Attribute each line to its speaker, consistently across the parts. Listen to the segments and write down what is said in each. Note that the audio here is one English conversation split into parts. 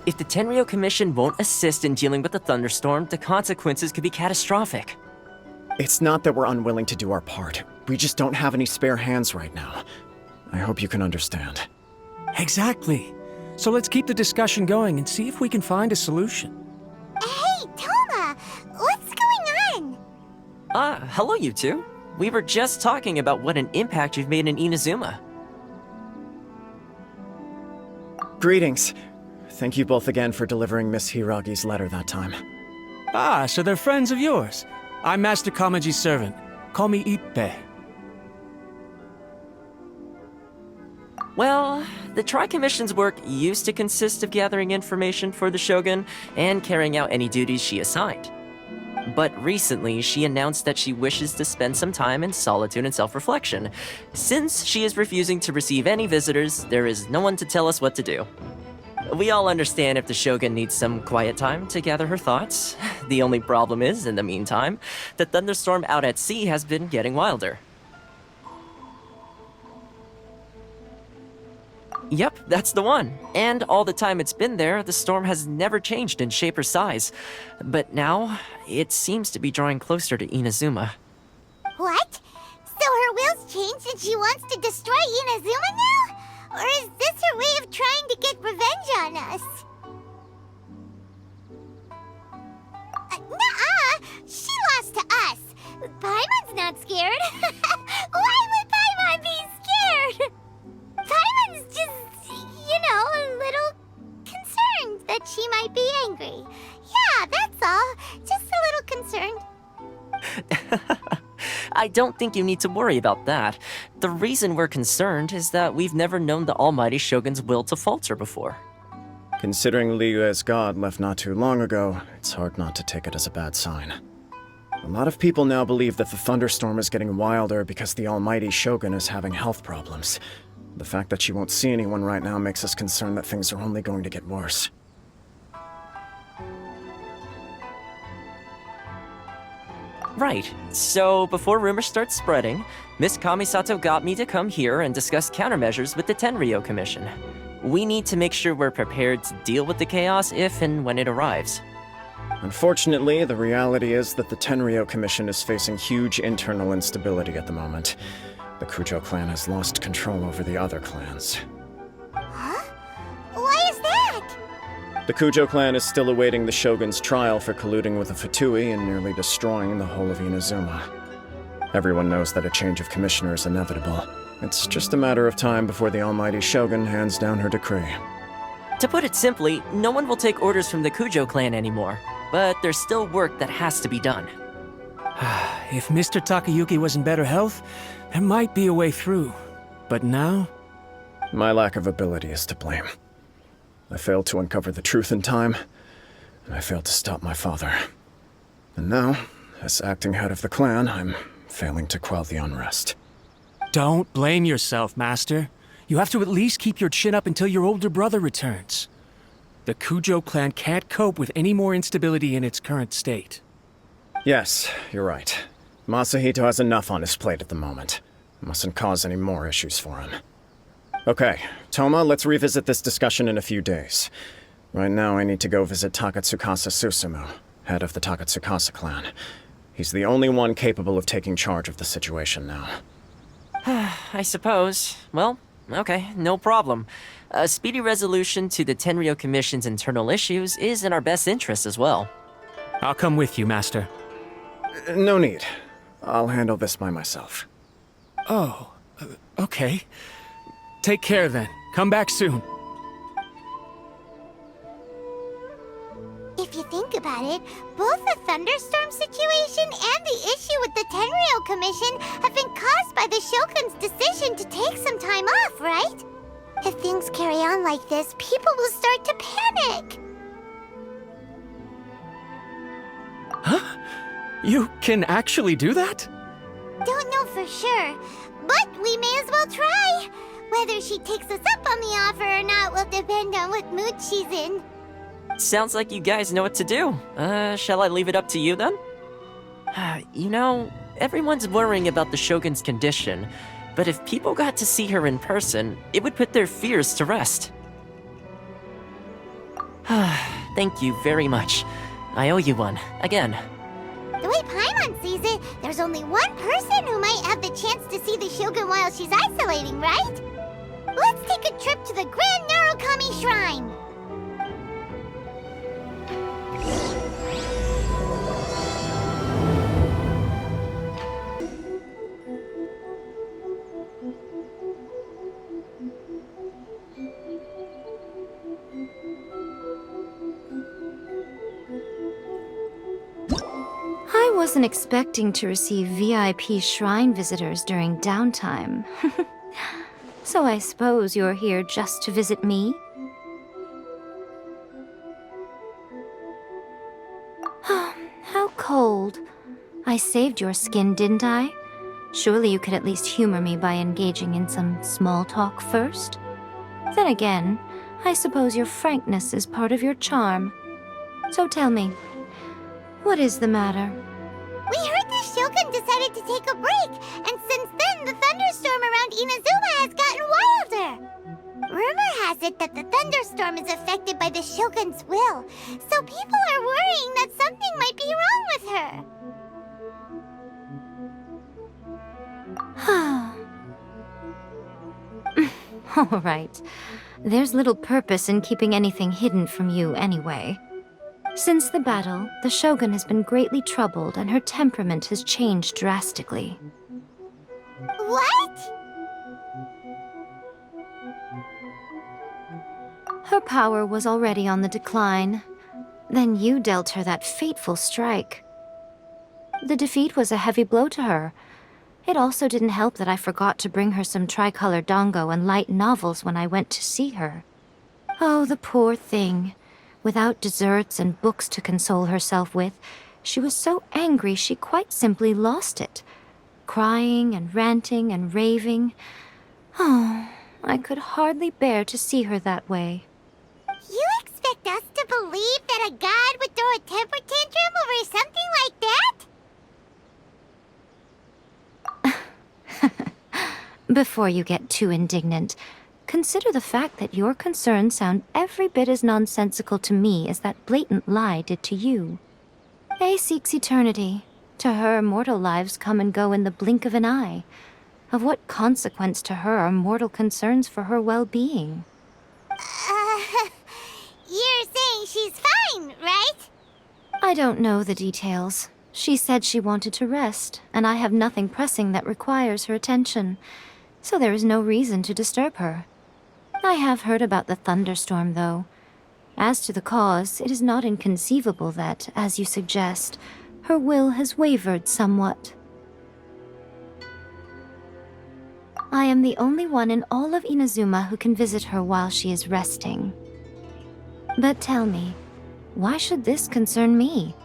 Speaker 1: If the Tenryou Commission won't assist in dealing with the thunderstorm, the consequences could be catastrophic.
Speaker 2: It's not that we're unwilling to do our part. We just don't have any spare hands right now. I hope you can understand.
Speaker 3: Exactly. So let's keep the discussion going and see if we can find a solution.
Speaker 4: Hey, Toma! What's going on?
Speaker 1: Hello you two. We were just talking about what an impact you've made in Inazuma.
Speaker 2: Greetings. Thank you both again for delivering Miss Hiragi's letter that time.
Speaker 3: Ah, so they're friends of yours. I'm Master Kamaji's servant. Call me Ippe.
Speaker 1: Well, the Tri-Commission's work used to consist of gathering information for the Shogun and carrying out any duties she assigned. But recently, she announced that she wishes to spend some time in solitude and self-reflection. Since she is refusing to receive any visitors, there is no one to tell us what to do. We all understand if the Shogun needs some quiet time to gather her thoughts. The only problem is, in the meantime, the thunderstorm out at sea has been getting wilder. Yep, that's the one. And all the time it's been there, the storm has never changed in shape or size. But now, it seems to be drawing closer to Inazuma.
Speaker 4: What? So her will's changed and she wants to destroy Inazuma now? Or is this her way of trying to get revenge on us? Nuh-uh! She lost to us! Paimon's not scared! Why would Paimon be scared? Paimon's just, a little concerned that she might be angry. Yeah, that's all. Just a little concerned.
Speaker 1: I don't think you need to worry about that. The reason we're concerned is that we've never known the almighty Shogun's will to falter before.
Speaker 2: Considering Liyue's god left not too long ago, it's hard not to take it as a bad sign. A lot of people now believe that the thunderstorm is getting wilder because the almighty Shogun is having health problems. The fact that she won't see anyone right now makes us concerned that things are only going to get worse.
Speaker 1: Right. So, before rumors start spreading, Miss Kamisato got me to come here and discuss countermeasures with the Tenryou Commission. We need to make sure we're prepared to deal with the chaos if and when it arrives.
Speaker 2: Unfortunately, the reality is that the Tenryou Commission is facing huge internal instability at the moment. The Kujo clan has lost control over the other clans.
Speaker 4: Huh? Why is that?
Speaker 2: The Kujo clan is still awaiting the Shogun's trial for colluding with the Fatui and nearly destroying the whole of Inazuma. Everyone knows that a change of commissioner is inevitable. It's just a matter of time before the almighty Shogun hands down her decree.
Speaker 1: To put it simply, no one will take orders from the Kujo clan anymore, but there's still work that has to be done.
Speaker 3: If Mr. Takayuki was in better health, there might be a way through. But now?
Speaker 2: My lack of ability is to blame. I failed to uncover the truth in time, and I failed to stop my father. And now, as acting head of the clan, I'm failing to quell the unrest.
Speaker 3: Don't blame yourself, Master. You have to at least keep your chin up until your older brother returns. The Kujo clan can't cope with any more instability in its current state.
Speaker 2: Yes, you're right. Masahito has enough on his plate at the moment. Mustn't cause any more issues for him. Okay, Toma, let's revisit this discussion in a few days. Right now, I need to go visit Takatsukasa Susumu, head of the Takatsukasa clan. He's the only one capable of taking charge of the situation now.
Speaker 1: I suppose. Well, okay, no problem. A speedy resolution to the Tenryou Commission's internal issues is in our best interest as well.
Speaker 3: I'll come with you, Master.
Speaker 2: No need. I'll handle this by myself.
Speaker 3: Oh, okay. Take care then. Come back soon.
Speaker 4: If you think about it, both the thunderstorm situation and the issue with the Tenryou Commission have been caused by the Shogun's decision to take some time off, right? If things carry on like this, people will start to panic.
Speaker 3: Huh? You can actually do that?
Speaker 4: Don't know for sure, but we may as well try. Whether she takes us up on the offer or not will depend on what mood she's in.
Speaker 1: Sounds like you guys know what to do. Shall I leave it up to you then? You know, everyone's worrying about the Shogun's condition, but if people got to see her in person, it would put their fears to rest. Thank you very much. I owe you one, again.
Speaker 4: The way Paimon sees it, there's only one person who might have the chance to see the Shogun while she's isolating, right? Let's take a trip to the Grand Narukami Shrine!
Speaker 5: I wasn't expecting to receive VIP shrine visitors during downtime. So I suppose you're here just to visit me? How cold. I saved your skin, didn't I? Surely you could at least humor me by engaging in some small talk first? Then again, I suppose your frankness is part of your charm. So tell me, what is the matter?
Speaker 4: We heard the Shogun decided to take a break, and since then the thunderstorm around Inazuma has gotten wilder. Rumor has it that the thunderstorm is affected by the Shogun's will, so people are worrying that something might be wrong with her.
Speaker 5: All right. There's little purpose in keeping anything hidden from you anyway. Since the battle, the Shogun has been greatly troubled and her temperament has changed drastically.
Speaker 4: What?
Speaker 5: Her power was already on the decline. Then you dealt her that fateful strike. The defeat was a heavy blow to her. It also didn't help that I forgot to bring her some tricolor dango and light novels when I went to see her. Oh, the poor thing. Without desserts and books to console herself with, she was so angry she quite simply lost it. Crying and ranting and raving. Oh, I could hardly bear to see her that way.
Speaker 4: You expect us to believe that a god would throw a temper tantrum over something like that?
Speaker 5: Before you get too indignant, consider the fact that your concerns sound every bit as nonsensical to me as that blatant lie did to you. A seeks eternity. To her, mortal lives come and go in the blink of an eye. Of what consequence to her are mortal concerns for her well-being?
Speaker 4: You're saying she's fine, right?
Speaker 5: I don't know the details. She said she wanted to rest, and I have nothing pressing that requires her attention, so there is no reason to disturb her. I have heard about the thunderstorm, though. As to the cause, it is not inconceivable that, as you suggest, her will has wavered somewhat. I am the only one in all of Inazuma who can visit her while she is resting. But tell me, why should this concern me?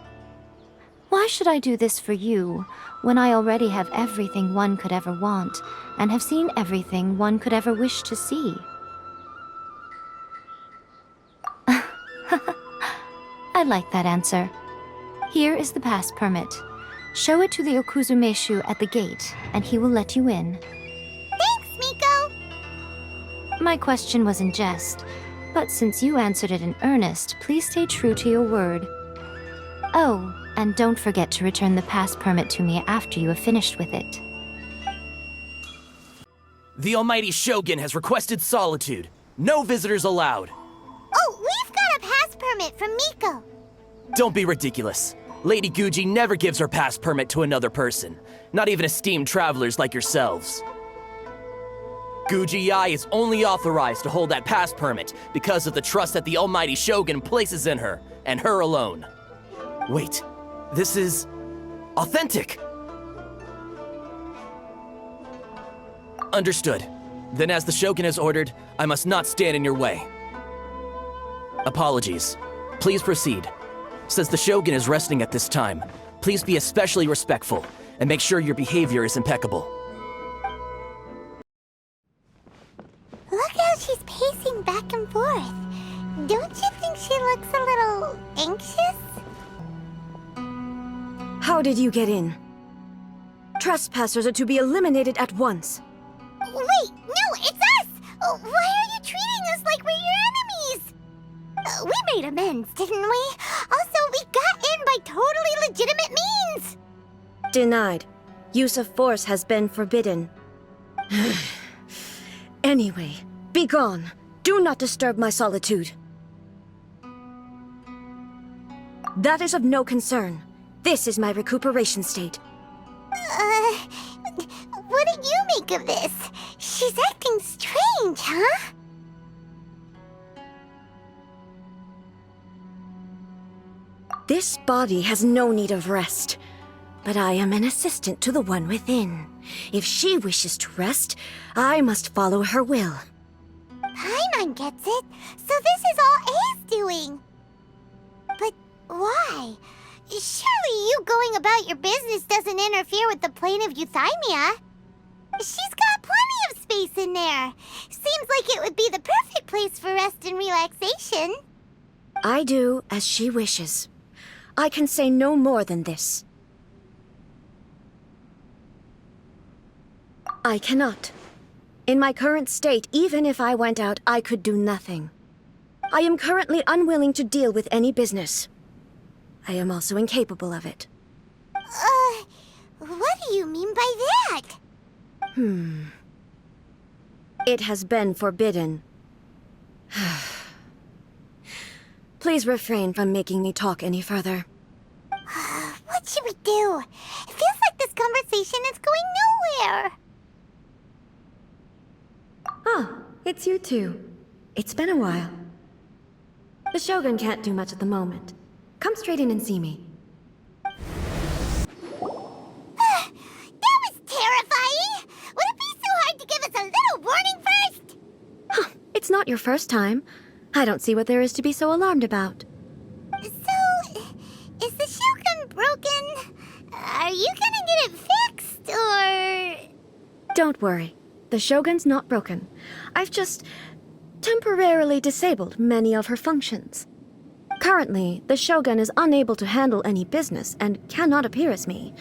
Speaker 5: Why should I do this for you, when I already have everything one could ever want, and have seen everything one could ever wish to see? I like that answer. Here is the pass permit. Show it to the Okuzumeshu at the gate, and he will let you in.
Speaker 4: Thanks, Miko!
Speaker 5: My question was in jest, but since you answered it in earnest, please stay true to your word. Oh, and don't forget to return the pass permit to me after you have finished with it.
Speaker 6: The Almighty Shogun has requested solitude. No visitors allowed.
Speaker 4: Oh, we've got a pass permit from Miko.
Speaker 6: Don't be ridiculous. Lady Guji never gives her pass permit to another person, not even esteemed travelers like yourselves. Guji Ai is only authorized to hold that pass permit because of the trust that the Almighty Shogun places in her, and her alone. Wait, this is authentic. Understood. Then as the Shogun has ordered, I must not stand in your way. Apologies. Please proceed. Since the Shogun is resting at this time, please be especially respectful and make sure your behavior is impeccable.
Speaker 4: Look how she's pacing back and forth. Don't you think she looks a little anxious?
Speaker 7: How did you get in? Trespassers are to be eliminated at once.
Speaker 4: Wait, no, it's us! Why are you treating us like we're your enemies? We made amends, didn't we? Also, we got in by totally legitimate means!
Speaker 7: Denied. Use of force has been forbidden. Anyway, be gone. Do not disturb my solitude. That is of no concern. This is my recuperation state.
Speaker 4: What do you make of this? She's acting strange, huh?
Speaker 7: This body has no need of rest, but I am an assistant to the one within. If she wishes to rest, I must follow her will.
Speaker 4: Paimon gets it, so this is all A's doing. But why? Surely you going about your business doesn't interfere with the plane of euthymia. She's got plenty of space in there. Seems like it would be the perfect place for rest and relaxation.
Speaker 7: I do as she wishes. I can say no more than this. I cannot. In my current state, even if I went out, I could do nothing. I am currently unwilling to deal with any business. I am also incapable of it.
Speaker 4: What do you mean by that?
Speaker 7: It has been forbidden. Please refrain from making me talk any further.
Speaker 4: What should we do? It feels like this conversation is going nowhere.
Speaker 8: Ah, it's you two. It's been a while. The Shogun can't do much at the moment. Come straight in and see me.
Speaker 4: That was terrifying! Would it be so hard to give us a little warning first?
Speaker 8: Huh, it's not your first time. I don't see what there is to be so alarmed about.
Speaker 4: So, is the Shogun broken? Are you gonna get it fixed, or...?
Speaker 8: Don't worry. The Shogun's not broken. I've just temporarily disabled many of her functions. Currently, the Shogun is unable to handle any business and cannot appear as me,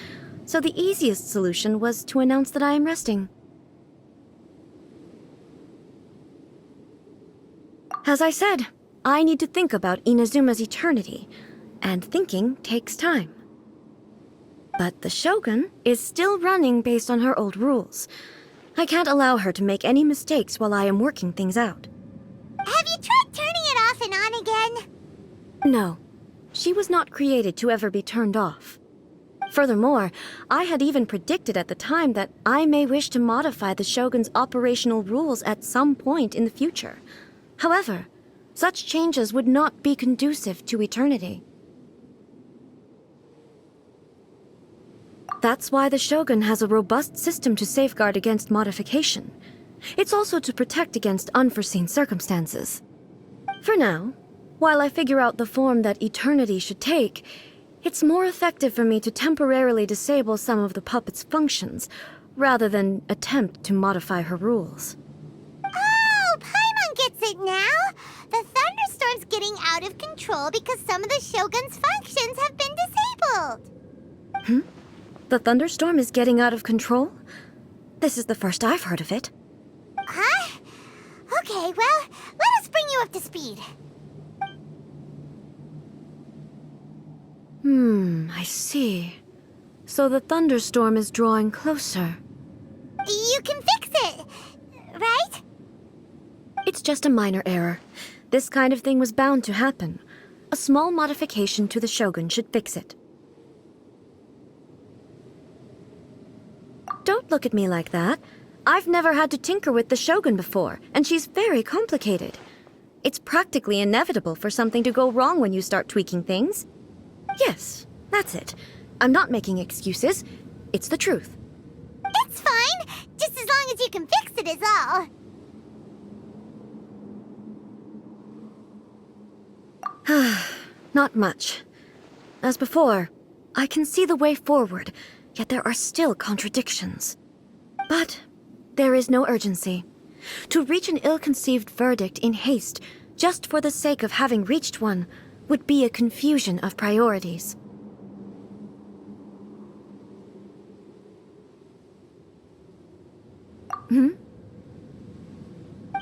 Speaker 8: so the easiest solution was to announce that I am resting. As I said, I need to think about Inazuma's eternity, and thinking takes time. But the Shogun is still running based on her old rules. I can't allow her to make any mistakes while I am working things out.
Speaker 4: Have you tried turning it off and on again?
Speaker 8: No, she was not created to ever be turned off. Furthermore, I had even predicted at the time that I may wish to modify the Shogun's operational rules at some point in the future. However, such changes would not be conducive to eternity. That's why the Shogun has a robust system to safeguard against modification. It's also to protect against unforeseen circumstances. For now, while I figure out the form that eternity should take, it's more effective for me to temporarily disable some of the puppet's functions, rather than attempt to modify her rules.
Speaker 4: Oh, Paimon gets it now! The thunderstorm's getting out of control because some of the Shogun's functions have been disabled.
Speaker 8: The thunderstorm is getting out of control? This is the first I've heard of it.
Speaker 4: Huh? Okay, well, let us bring you up to speed.
Speaker 8: I see. So the thunderstorm is drawing closer.
Speaker 4: You can fix it, right?
Speaker 8: It's just a minor error. This kind of thing was bound to happen. A small modification to the Shogun should fix it. Don't look at me like that. I've never had to tinker with the Shogun before, and she's very complicated. It's practically inevitable for something to go wrong when you start tweaking things. Yes, that's it. I'm not making excuses. It's the truth.
Speaker 4: It's fine, just as long as you can fix it is all.
Speaker 8: Not much. As before, I can see the way forward, yet there are still contradictions. But there is no urgency. To reach an ill-conceived verdict in haste, just for the sake of having reached one, would be a confusion of priorities.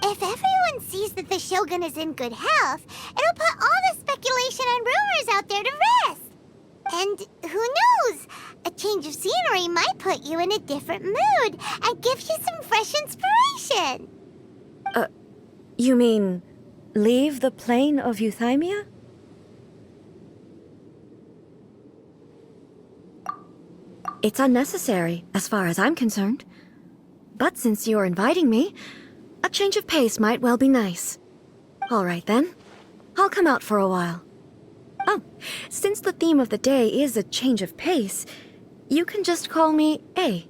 Speaker 4: If everyone sees that the Shogun is in good health, it'll put all put you in a different mood and give you some fresh inspiration.
Speaker 8: You mean leave the plane of euthymia? It's unnecessary, as far as I'm concerned. But since you're inviting me, a change of pace might well be nice. All right then. I'll come out for a while. Oh, since the theme of the day is a change of pace, you can just call me A.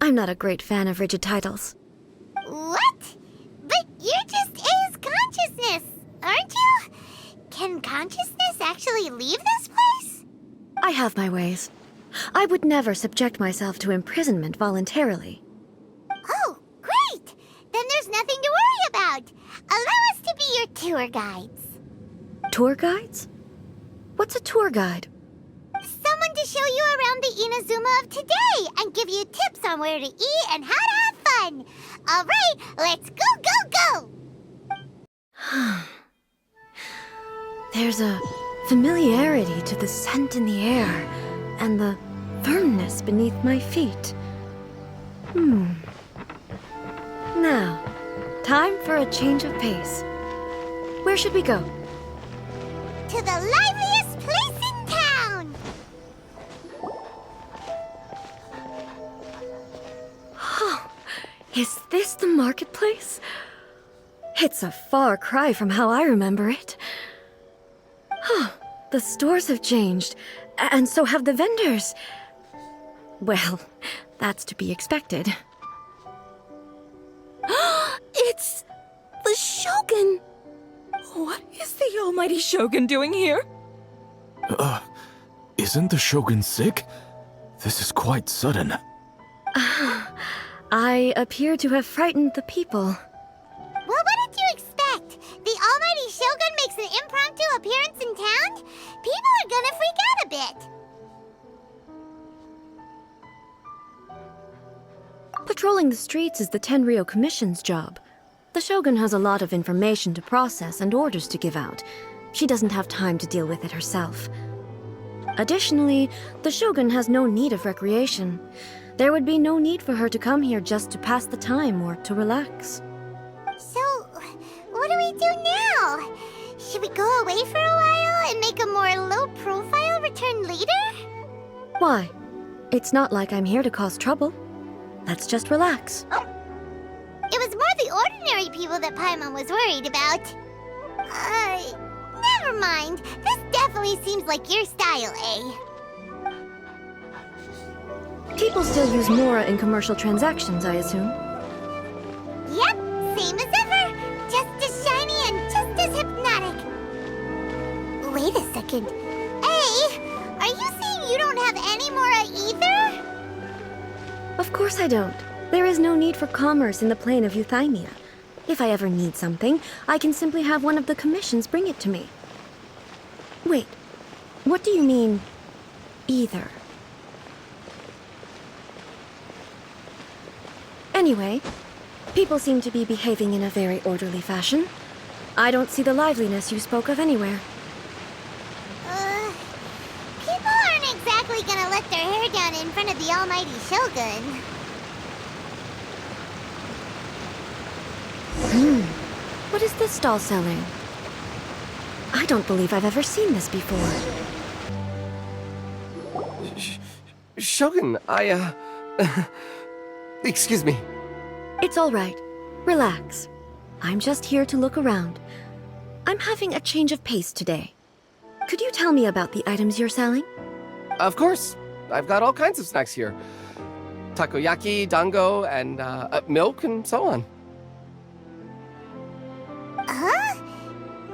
Speaker 8: I'm not a great fan of rigid titles.
Speaker 4: What? But you're just A's consciousness, aren't you? Can consciousness actually leave this place?
Speaker 8: I have my ways. I would never subject myself to imprisonment voluntarily.
Speaker 4: Oh, great! Then there's nothing to worry about. Allow us to be your tour guides.
Speaker 8: Tour guides? What's a tour guide?
Speaker 4: Someone to show you around the Inazuma of today and give you tips on where to eat and how to have fun. All right, let's go!
Speaker 8: There's a familiarity to the scent in the air and the firmness beneath my feet. Now, time for a change of pace. Where should we go?
Speaker 4: To the liveliest place in town!
Speaker 8: Is this the marketplace? It's a far cry from how I remember it. The stores have changed, and so have the vendors. Well, that's to be expected.
Speaker 9: It's the Shogun! What is the almighty Shogun doing here?
Speaker 10: Isn't the Shogun sick? This is quite sudden.
Speaker 8: I appear to have frightened the people.
Speaker 4: Well, what did you expect? The almighty Shogun makes an impromptu appearance in town? People are gonna freak out a bit.
Speaker 8: Patrolling the streets is the Tenryou Commission's job. The Shogun has a lot of information to process and orders to give out. She doesn't have time to deal with it herself. Additionally, the Shogun has no need of recreation. There would be no need for her to come here just to pass the time or to relax.
Speaker 4: So, what do we do now? Should we go away for a while and make a more low-profile return later?
Speaker 8: Why? It's not like I'm here to cause trouble. Let's just relax.
Speaker 4: It was more the ordinary people that Paimon was worried about. Never mind. This definitely seems like your style, eh?
Speaker 8: People still use Mora in commercial transactions, I assume.
Speaker 4: Yep, same as ever. Just as shiny and just as hypnotic. Wait a second. Hey, are you saying you don't have any Mora either?
Speaker 8: Of course I don't. There is no need for commerce in the plane of euthymia. If I ever need something, I can simply have one of the commissions bring it to me. Wait, what do you mean, either? Anyway, people seem to be behaving in a very orderly fashion. I don't see the liveliness you spoke of anywhere.
Speaker 4: People aren't exactly gonna let their hair down in front of the almighty Shogun.
Speaker 8: What is this stall selling? I don't believe I've ever seen this before.
Speaker 11: Shogun, excuse me.
Speaker 8: It's all right. Relax. I'm just here to look around. I'm having a change of pace today. Could you tell me about the items you're selling?
Speaker 11: Of course. I've got all kinds of snacks here. Takoyaki, dango, and milk, and so on.
Speaker 4: Huh?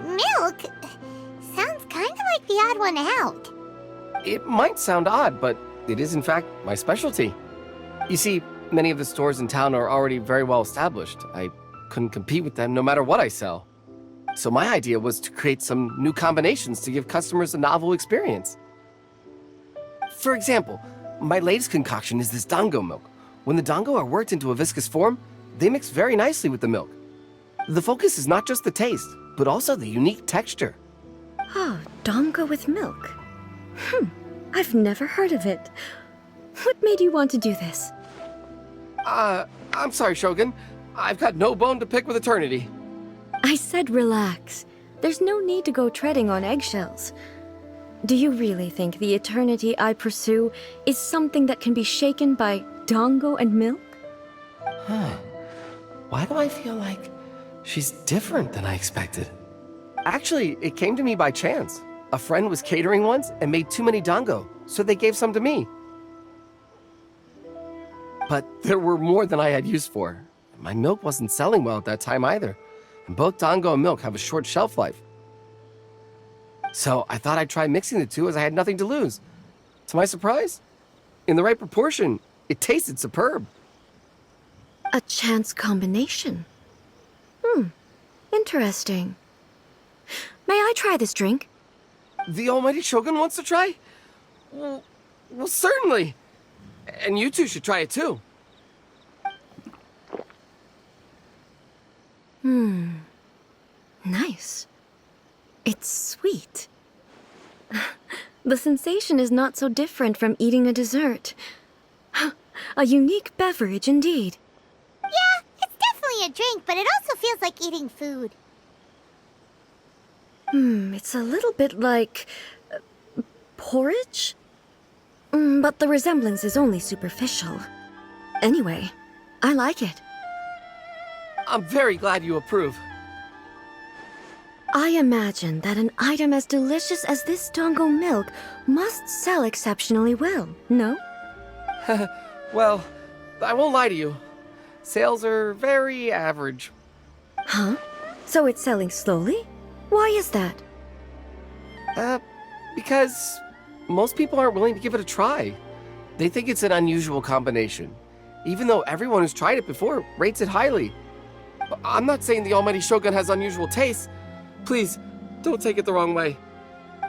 Speaker 4: Milk? Sounds kind of like the odd one out.
Speaker 11: It might sound odd, but it is in fact my specialty. You see, many of the stores in town are already very well established. I couldn't compete with them no matter what I sell. So my idea was to create some new combinations to give customers a novel experience. For example, my latest concoction is this dango milk. When the dango are worked into a viscous form, they mix very nicely with the milk. The focus is not just the taste, but also the unique texture.
Speaker 8: Oh, dango with milk. I've never heard of it. What made you want to do this?
Speaker 11: I'm sorry, Shogun. I've got no bone to pick with Eternity.
Speaker 8: I said relax. There's no need to go treading on eggshells. Do you really think the eternity I pursue is something that can be shaken by dango and milk?
Speaker 11: Huh. Why do I feel like she's different than I expected? Actually, it came to me by chance. A friend was catering once and made too many dango, so they gave some to me. But there were more than I had use for. My milk wasn't selling well at that time either, and both dango and milk have a short shelf life. So I thought I'd try mixing the two as I had nothing to lose. To my surprise, in the right proportion, it tasted superb.
Speaker 8: A chance combination. Interesting. May I try this drink?
Speaker 11: The almighty Shogun wants to try? Well, certainly. And you two should try it too.
Speaker 8: Nice. It's sweet. The sensation is not so different from eating a dessert. A unique beverage indeed.
Speaker 4: Yeah, it's definitely a drink, but it also feels like eating food.
Speaker 8: It's a little bit like porridge? But the resemblance is only superficial. Anyway, I like it.
Speaker 11: I'm very glad you approve.
Speaker 8: I imagine that an item as delicious as this dango milk must sell exceptionally well, no?
Speaker 11: Well, I won't lie to you. Sales are very average.
Speaker 8: Huh? So it's selling slowly? Why is that?
Speaker 11: Because most people aren't willing to give it a try. They think it's an unusual combination, even though everyone who's tried it before rates it highly. I'm not saying the almighty Shogun has unusual tastes. Please, don't take it the wrong way.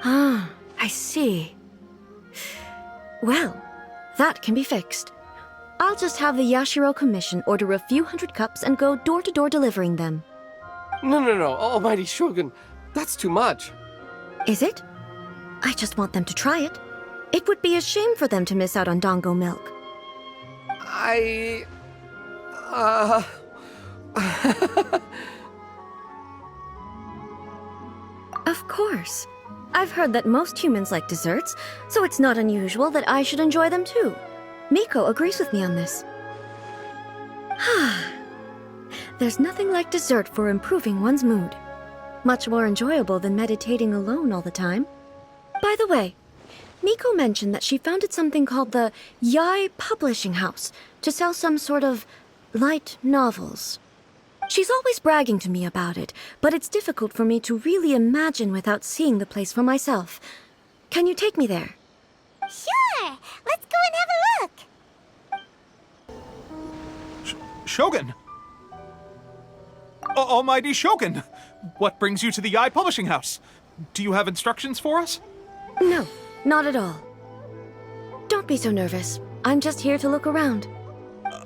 Speaker 8: Ah, I see. Well, that can be fixed. I'll just have the Yashiro Commission order a few hundred cups and go door-to-door delivering them.
Speaker 11: No, almighty Shogun, that's too much.
Speaker 8: Is it? I just want them to try it. It would be a shame for them to miss out on dango milk. Of course. I've heard that most humans like desserts, so it's not unusual that I should enjoy them too. Miko agrees with me on this. There's nothing like dessert for improving one's mood. Much more enjoyable than meditating alone all the time. By the way, Miko mentioned that she founded something called the Yai Publishing House to sell some sort of light novels. She's always bragging to me about it, but it's difficult for me to really imagine without seeing the place for myself. Can you take me there?
Speaker 4: Sure! Let's go and have a look!
Speaker 3: Shogun! Almighty Shogun! What brings you to the Eye Publishing House? Do you have instructions for us?
Speaker 8: No, not at all. Don't be so nervous. I'm just here to look around.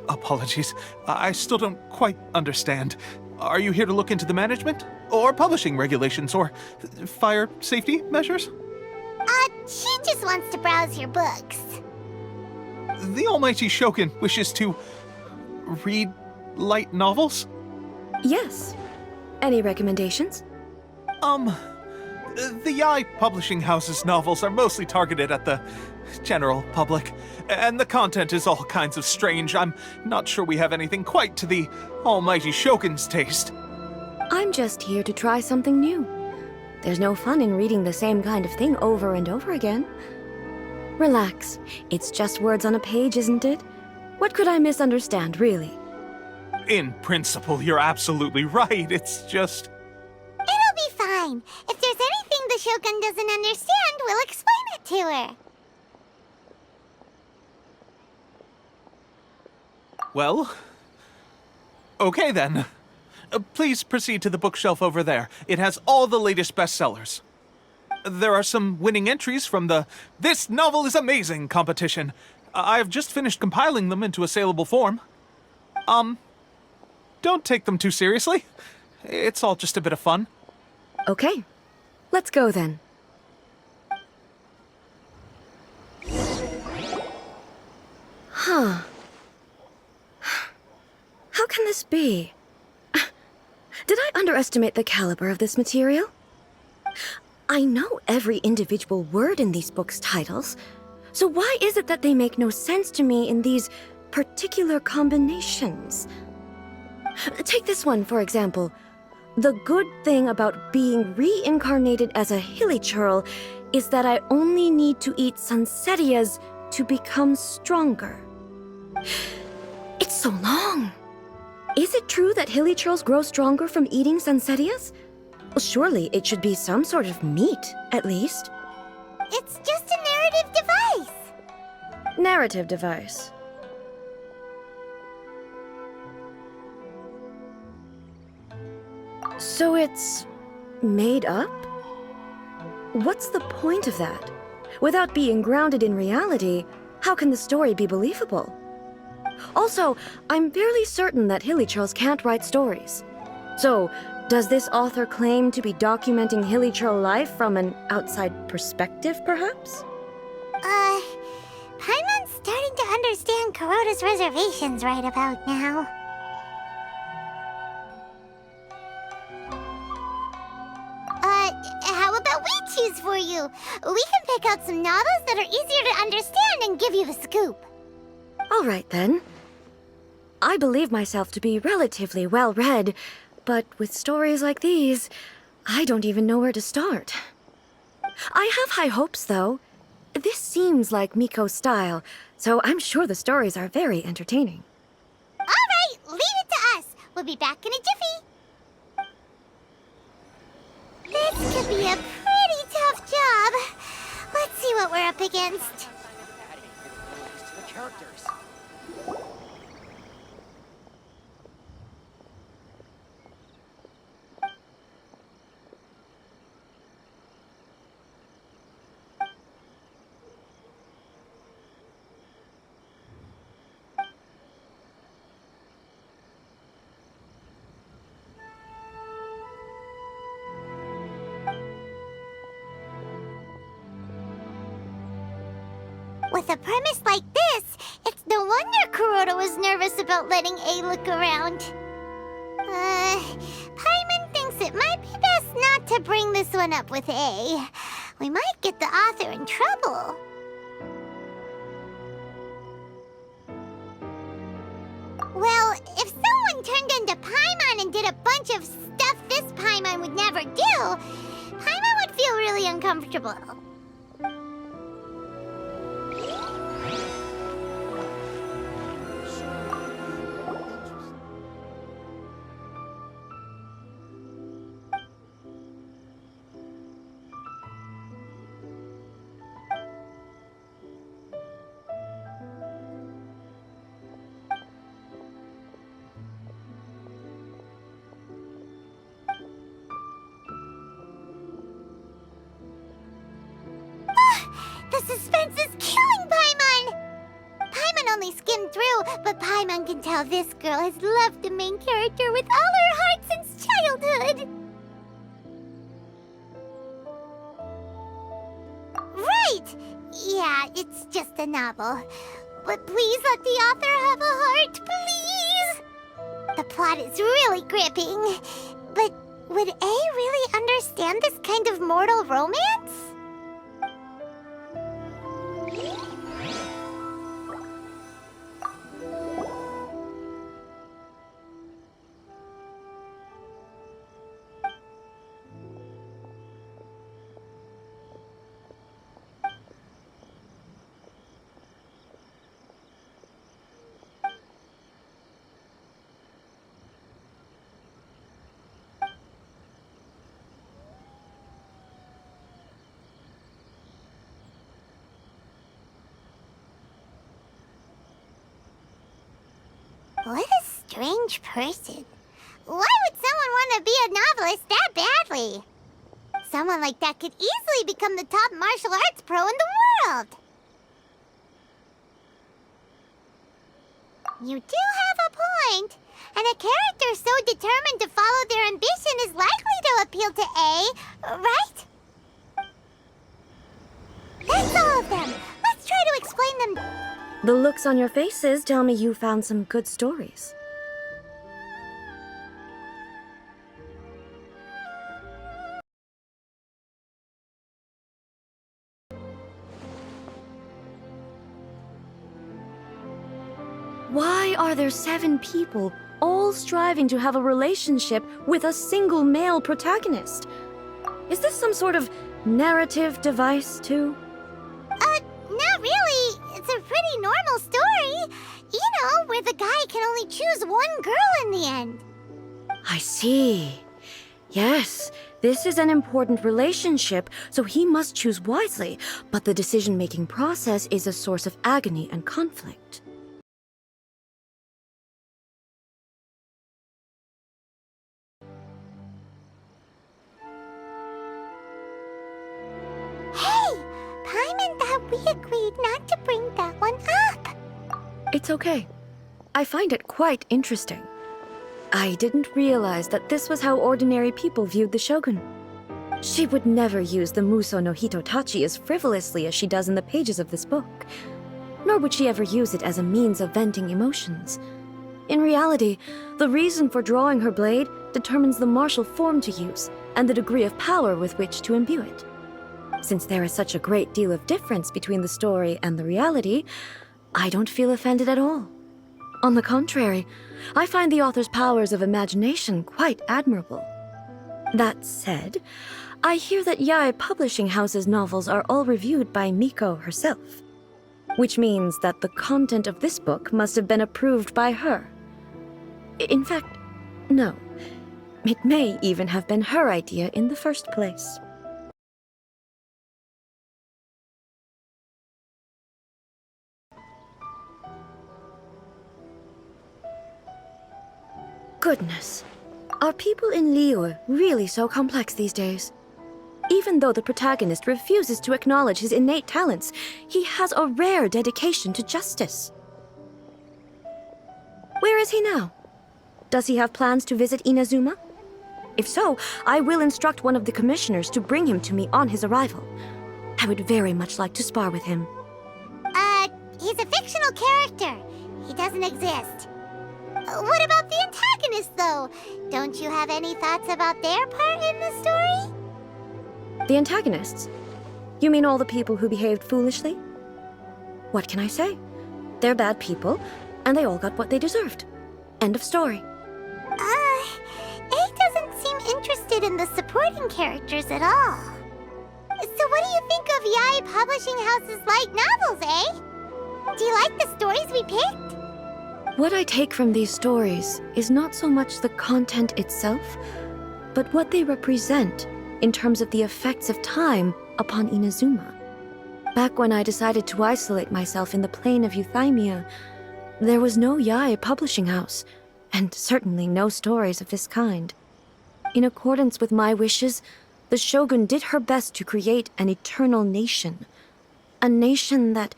Speaker 3: Apologies. I still don't quite understand. Are you here to look into the management? Or publishing regulations? Or fire safety measures?
Speaker 4: She just wants to browse your books.
Speaker 3: The Almighty Shogun wishes to read light novels?
Speaker 8: Yes. Any recommendations?
Speaker 3: The Yai Publishing House's novels are mostly targeted at the general public, and the content is all kinds of strange. I'm not sure we have anything quite to the Almighty Shogun's taste.
Speaker 8: I'm just here to try something new. There's no fun in reading the same kind of thing over and over again. Relax. It's just words on a page, isn't it? What could I misunderstand, really?
Speaker 3: In principle, you're absolutely right. It's just...
Speaker 4: It'll be fine. If there's anything the Shogun doesn't understand, we'll explain it to her.
Speaker 3: Well... okay then. Please proceed to the bookshelf over there. It has all the latest bestsellers. There are some winning entries from the This Novel is Amazing competition. I've just finished compiling them into a saleable form. Don't take them too seriously. It's all just a bit of fun.
Speaker 8: Okay. Let's go then. be? Did I underestimate the caliber of this material? I know every individual word in these books' titles, so why is it that they make no sense to me in these particular combinations? Take this one, for example. The good thing about being reincarnated as a hilichurl is that I only need to eat sunsetias to become stronger. It's so long. Is it true that hilichurls grow stronger from eating sunsetias? Well, surely it should be some sort of meat, at least.
Speaker 4: It's just a narrative device.
Speaker 8: Narrative device. So it's made up? What's the point of that? Without being grounded in reality, how can the story be believable? Also, I'm fairly certain that hilichurls can't write stories. So, does this author claim to be documenting hilichurl life from an outside perspective, perhaps?
Speaker 4: Paimon's starting to understand Kuroda's reservations right about now. How about we choose for you? We can pick out some novels that are easier to understand and give you the scoop.
Speaker 8: All right, then. I believe myself to be relatively well-read, but with stories like these, I don't even know where to start. I have high hopes, though. This seems like Miko's style, so I'm sure the stories are very entertaining.
Speaker 4: All right, leave it to us. We'll be back in a jiffy. This could be a pretty tough job. Let's see what we're up against. With a premise like this, it's no wonder Kuroda was nervous about letting A look around. Paimon thinks it might be best not to bring this one up with A. We might get the author in trouble. Well, if someone turned into Paimon and did a bunch of stuff this Paimon would never do, Paimon would feel really uncomfortable. The suspense is killing Paimon! Paimon only skimmed through, but Paimon can tell this girl has loved the main character with all her heart since childhood. Right! Yeah, it's just a novel. But please let the author have a heart, please! The plot is really gripping. But would A really understand this kind of mortal romance? What a strange person. Why would someone want to be a novelist that badly? Someone like that could easily become the top martial arts pro in the world. You do have a point. And a character so determined to follow their ambition is likely to appeal to A, right? That's all of them. Let's try to explain them.
Speaker 8: The looks on your faces tell me you found some good stories. Why are there 7 people all striving to have a relationship with a single male protagonist? Is this some sort of narrative device, too?
Speaker 4: Not really. It's a pretty normal story. You know, where the guy can only choose one girl in the end.
Speaker 8: I see. Yes, this is an important relationship, so he must choose wisely, but the decision-making process is a source of agony and conflict.
Speaker 4: Hey! Paimon thought we agreed not to bring that one up.
Speaker 8: It's okay. I find it quite interesting. I didn't realize that this was how ordinary people viewed the Shogun. She would never use the Muso no Hitotachi as frivolously as she does in the pages of this book. Nor would she ever use it as a means of venting emotions. In reality, the reason for drawing her blade determines the martial form to use and the degree of power with which to imbue it. Since there is such a great deal of difference between the story and the reality, I don't feel offended at all. On the contrary, I find the author's powers of imagination quite admirable. That said, I hear that Yae Publishing House's novels are all reviewed by Miko herself. Which means that the content of this book must have been approved by her. In fact, no. It may even have been her idea in the first place. Goodness. Are people in Liyue really so complex these days? Even though the protagonist refuses to acknowledge his innate talents, he has a rare dedication to justice. Where is he now? Does he have plans to visit Inazuma? If so, I will instruct one of the commissioners to bring him to me on his arrival. I would very much like to spar with him.
Speaker 4: He's a fictional character. He doesn't exist. What about the antagonists, though? Don't you have any thoughts about their part in the story?
Speaker 8: The antagonists? You mean all the people who behaved foolishly? What can I say? They're bad people, and they all got what they deserved. End of story.
Speaker 4: A doesn't seem interested in the supporting characters at all. So what do you think of Yae Publishing House's light novels, eh? Do you like the stories we picked?
Speaker 8: What I take from these stories is not so much the content itself, but what they represent in terms of the effects of time upon Inazuma. Back when I decided to isolate myself in the plain of Euthymia, there was no Yae Publishing House, and certainly no stories of this kind. In accordance with my wishes, the Shogun did her best to create an eternal nation. A nation that,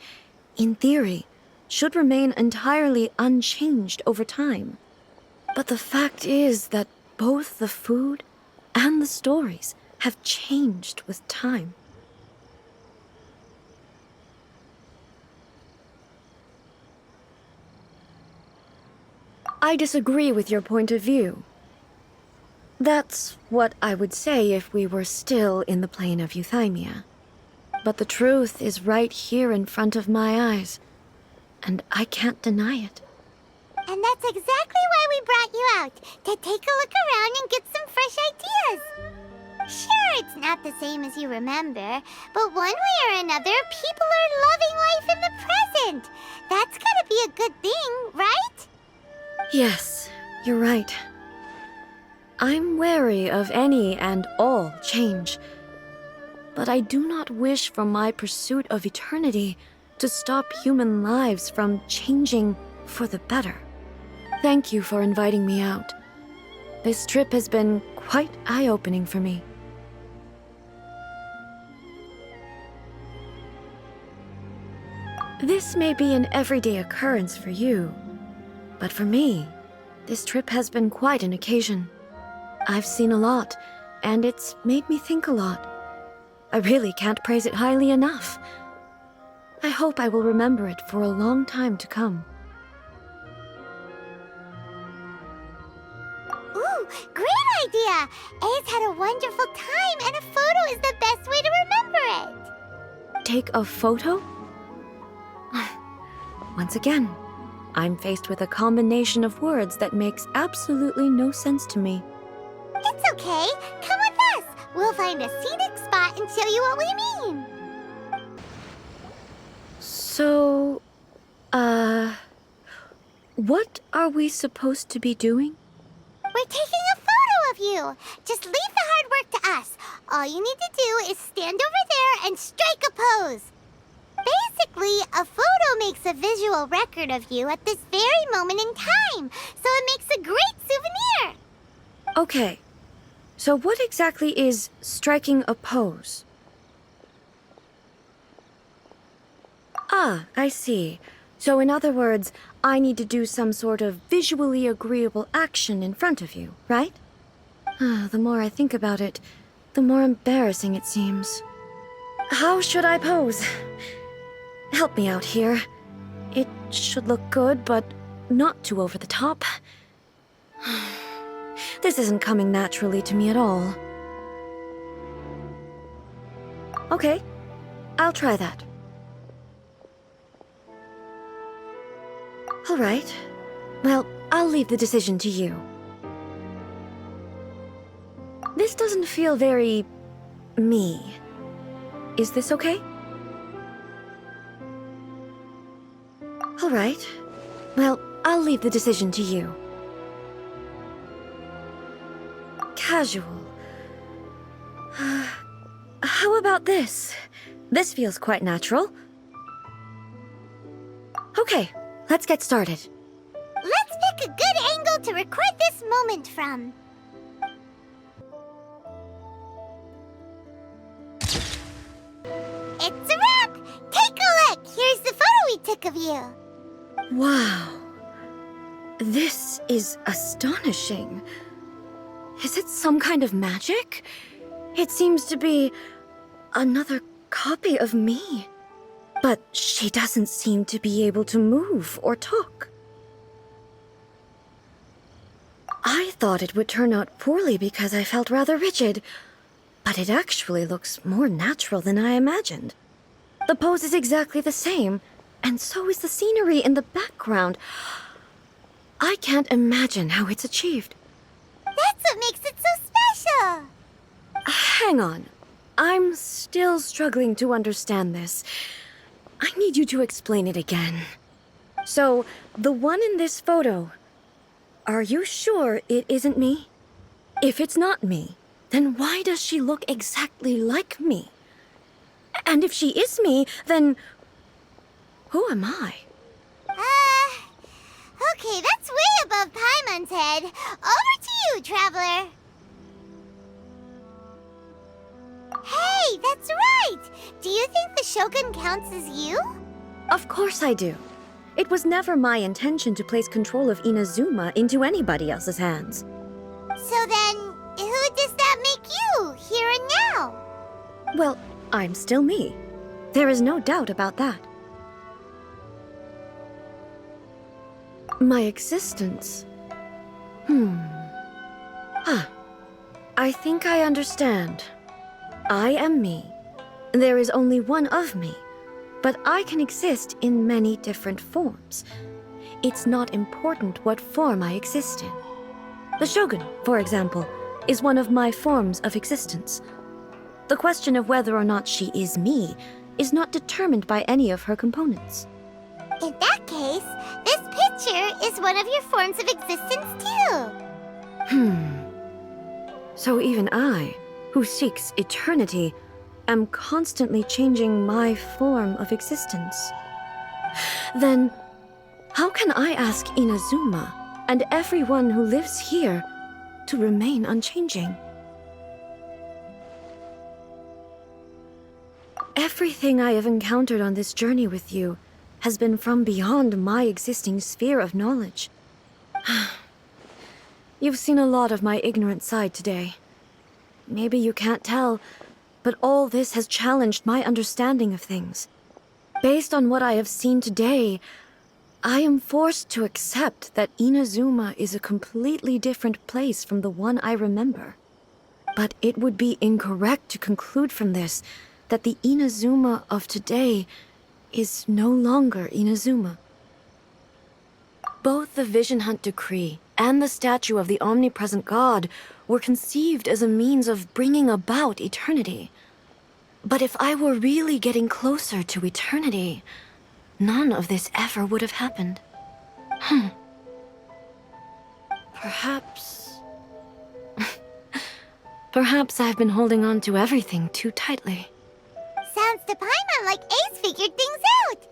Speaker 8: in theory, should remain entirely unchanged over time. But the fact is that both the food and the stories have changed with time. I disagree with your point of view. That's what I would say if we were still in the plane of Euthymia. But the truth is right here in front of my eyes, and I can't deny it.
Speaker 4: And that's exactly why we brought you out, to take a look around and get some fresh ideas. Sure, it's not the same as you remember, but one way or another, people are loving life in the present. That's gotta be a good thing, right?
Speaker 8: Yes, you're right. I'm wary of any and all change, but I do not wish for my pursuit of eternity to stop human lives from changing for the better. Thank you for inviting me out. This trip has been quite eye-opening for me. This may be an everyday occurrence for you, but for me, this trip has been quite an occasion. I've seen a lot, and it's made me think a lot. I really can't praise it highly enough. I hope I will remember it for a long time to come.
Speaker 4: Ooh, great idea! A's had a wonderful time, and a photo is the best way to remember it.
Speaker 8: Take a photo? Once again, I'm faced with a combination of words that makes absolutely no sense to me.
Speaker 4: It's okay. Come with us. We'll find a scenic spot and show you what we mean.
Speaker 8: So, what are we supposed to be doing?
Speaker 4: We're taking a photo of you. Just leave the hard work to us. All you need to do is stand over there and strike a pose. Basically, a photo makes a visual record of you at this very moment in time, so it makes a great souvenir.
Speaker 8: Okay, so what exactly is striking a pose? Ah, I see. So in other words, I need to do some sort of visually agreeable action in front of you, right? The more I think about it, the more embarrassing it seems. How should I pose? Help me out here. It should look good, but not too over the top. This isn't coming naturally to me at all. Okay, I'll try that. All right. Well, I'll leave the decision to you. This doesn't feel very... me. Is this okay? All right. Well, I'll leave the decision to you. Casual. How about this? This feels quite natural. Okay, let's get started.
Speaker 4: Let's pick a good angle to record this moment from. It's a wrap! Take a look! Here's the photo we took of you.
Speaker 8: Wow. This is astonishing. Is it some kind of magic? It seems to be another copy of me. But she doesn't seem to be able to move or talk. I thought it would turn out poorly because I felt rather rigid, but it actually looks more natural than I imagined. The pose is exactly the same, and so is the scenery in the background. I can't imagine how it's achieved.
Speaker 4: That's what makes it so special.
Speaker 8: Hang on. I'm still struggling to understand this. I need you to explain it again. So, the one in this photo, are you sure it isn't me? If it's not me, then why does she look exactly like me? And if she is me, then who am I?
Speaker 4: Okay, that's way above Paimon's head. Over to you, Traveler. Hey, that's right! Do you think the Shogun counts as you?
Speaker 8: Of course I do. It was never my intention to place control of Inazuma into anybody else's hands.
Speaker 4: So then, who does that make you, here and now?
Speaker 8: Well, I'm still me. There is no doubt about that. My existence? I think I understand. I am me. There is only one of me, but I can exist in many different forms. It's not important what form I exist in. The Shogun, for example, is one of my forms of existence. The question of whether or not she is me is not determined by any of her components.
Speaker 4: In that case, this picture is one of your forms of existence too.
Speaker 8: So even I, who seeks eternity, am constantly changing my form of existence. Then, how can I ask Inazuma and everyone who lives here to remain unchanging? Everything I have encountered on this journey with you has been from beyond my existing sphere of knowledge. You've seen a lot of my ignorant side today. Maybe you can't tell, but all this has challenged my understanding of things. Based on what I have seen today, I am forced to accept that Inazuma is a completely different place from the one I remember. But it would be incorrect to conclude from this that the Inazuma of today is no longer Inazuma. Both the Vision Hunt Decree and the statue of the omnipresent god were conceived as a means of bringing about eternity. But if I were really getting closer to eternity, none of this ever would have happened. Perhaps... Perhaps I've been holding on to everything too tightly.
Speaker 4: Sounds to Paimon like Ace figured things out.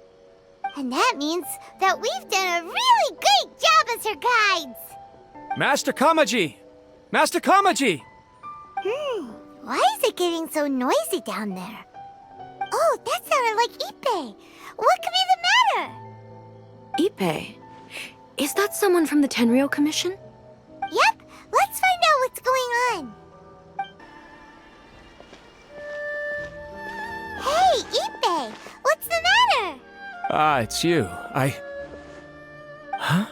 Speaker 4: And that means that we've done a really great job as her guides.
Speaker 10: Master Kamaji! Master Kamaji!
Speaker 4: Why is it getting so noisy down there? Oh, that sounded like Ippei. What could be the matter?
Speaker 8: Ippei? Is that someone from the Tenryou Commission?
Speaker 4: Yep, let's find out what's going on. Hey, Ippei, what's the matter?
Speaker 10: Ah, it's you. Huh?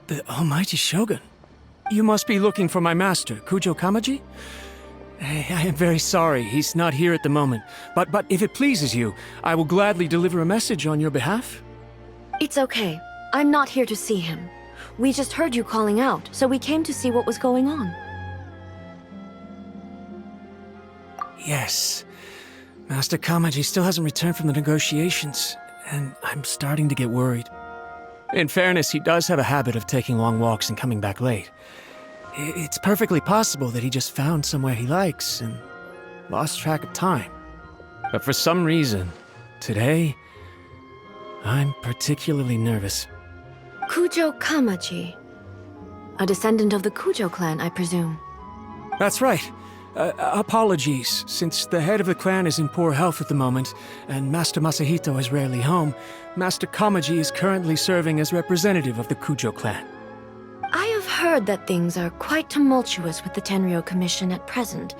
Speaker 10: The Almighty Shogun? You must be looking for my master, Kujo Kamaji? I am very sorry, he's not here at the moment. But if it pleases you, I will gladly deliver a message on your behalf.
Speaker 8: It's okay. I'm not here to see him. We just heard you calling out, so we came to see what was going on.
Speaker 10: Yes. Master Kamaji still hasn't returned from the negotiations, and I'm starting to get worried. In fairness, he does have a habit of taking long walks and coming back late. It's perfectly possible that he just found somewhere he likes and lost track of time. But for some reason, today, I'm particularly nervous.
Speaker 8: Kujo Kamaji. A descendant of the Kujo clan, I presume.
Speaker 10: That's right. Apologies, since the head of the clan is in poor health at the moment, and Master Masahito is rarely home, Master Kamaji is currently serving as representative of the Kujo clan.
Speaker 8: I have heard that things are quite tumultuous with the Tenryou Commission at present.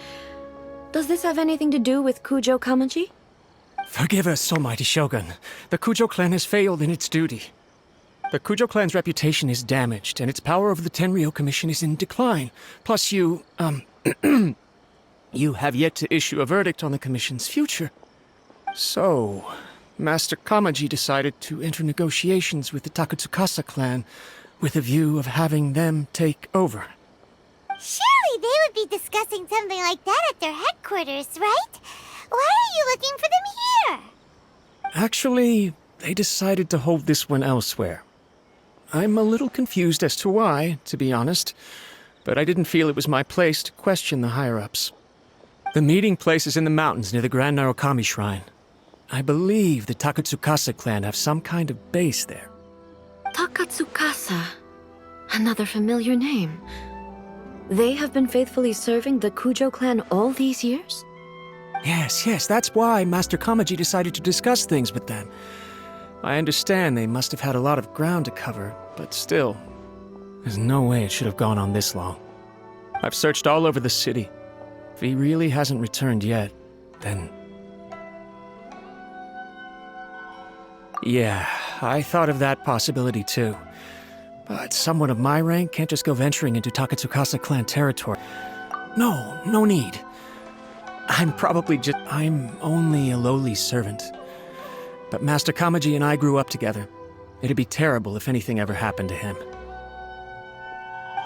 Speaker 8: Does this have anything to do with Kujo Kamaji?
Speaker 10: Forgive us, Almighty Shogun. The Kujo clan has failed in its duty. The Kujo clan's reputation is damaged, and its power over the Tenryou Commission is in decline. Plus you have yet to issue a verdict on the Commission's future. So, Master Kamaji decided to enter negotiations with the Takatsukasa clan with a view of having them take over.
Speaker 4: Surely they would be discussing something like that at their headquarters, right? Why are you looking for them here?
Speaker 10: Actually, they decided to hold this one elsewhere. I'm a little confused as to why, to be honest, but I didn't feel it was my place to question the higher-ups. The meeting place is in the mountains near the Grand Narukami Shrine. I believe the Takatsukasa clan have some kind of base there.
Speaker 8: Takatsukasa. Another familiar name. They have been faithfully serving the Kujo clan all these years?
Speaker 10: Yes, that's why Master Kamaji decided to discuss things with them. I understand they must have had a lot of ground to cover, but still, there's no way it should have gone on this long. I've searched all over the city. If he really hasn't returned yet, then... Yeah, I thought of that possibility too. But someone of my rank can't just go venturing into Takatsukasa clan territory. No need. I'm only a lowly servant. But Master Kamaji and I grew up together. It'd be terrible if anything ever happened to him.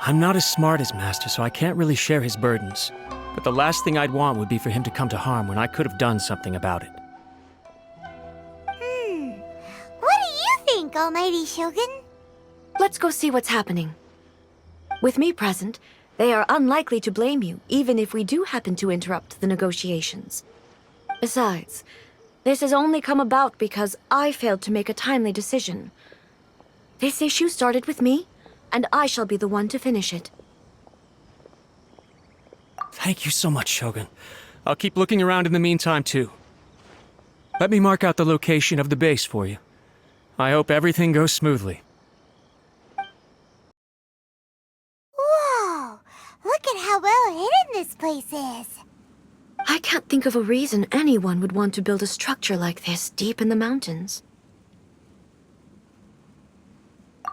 Speaker 10: I'm not as smart as Master, so I can't really share his burdens. But the last thing I'd want would be for him to come to harm when I could have done something about it.
Speaker 4: What do you think, Almighty Shogun?
Speaker 8: Let's go see what's happening. With me present, they are unlikely to blame you, even if we do happen to interrupt the negotiations. Besides, this has only come about because I failed to make a timely decision. This issue started with me, and I shall be the one to finish it.
Speaker 10: Thank you so much, Shogun. I'll keep looking around in the meantime, too. Let me mark out the location of the base for you. I hope everything goes smoothly.
Speaker 4: Whoa! Look at how well hidden this place is.
Speaker 8: I can't think of a reason anyone would want to build a structure like this deep in the mountains.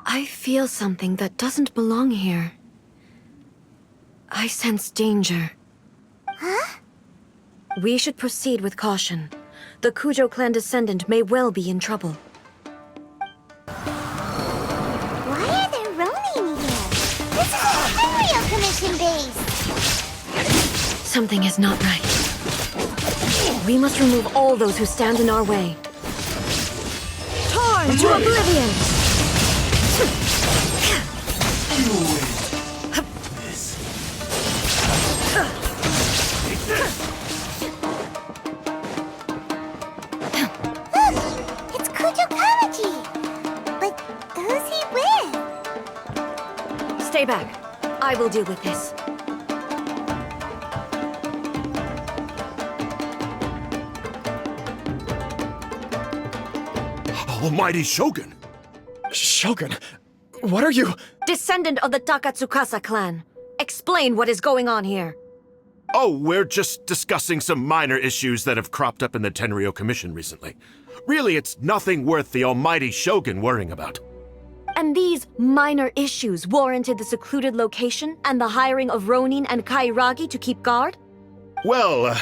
Speaker 8: I feel something that doesn't belong here. I sense danger.
Speaker 4: Huh?
Speaker 8: We should proceed with caution. The Kujo clan descendant may well be in trouble. Something is not right. We must remove all those who stand in our way. Torn to oblivion!
Speaker 4: It's Kujo-Kamaji! But who's he with?
Speaker 8: Stay back. I will deal with this.
Speaker 12: Almighty Shogun!
Speaker 2: Shogun, what are you?
Speaker 8: Descendant of the Takatsukasa clan. Explain what is going on here.
Speaker 12: Oh, we're just discussing some minor issues that have cropped up in the Tenryou Commission recently. Really, it's nothing worth the Almighty Shogun worrying about.
Speaker 8: And these minor issues warranted the secluded location and the hiring of Ronin and Kairagi to keep guard?
Speaker 12: Well,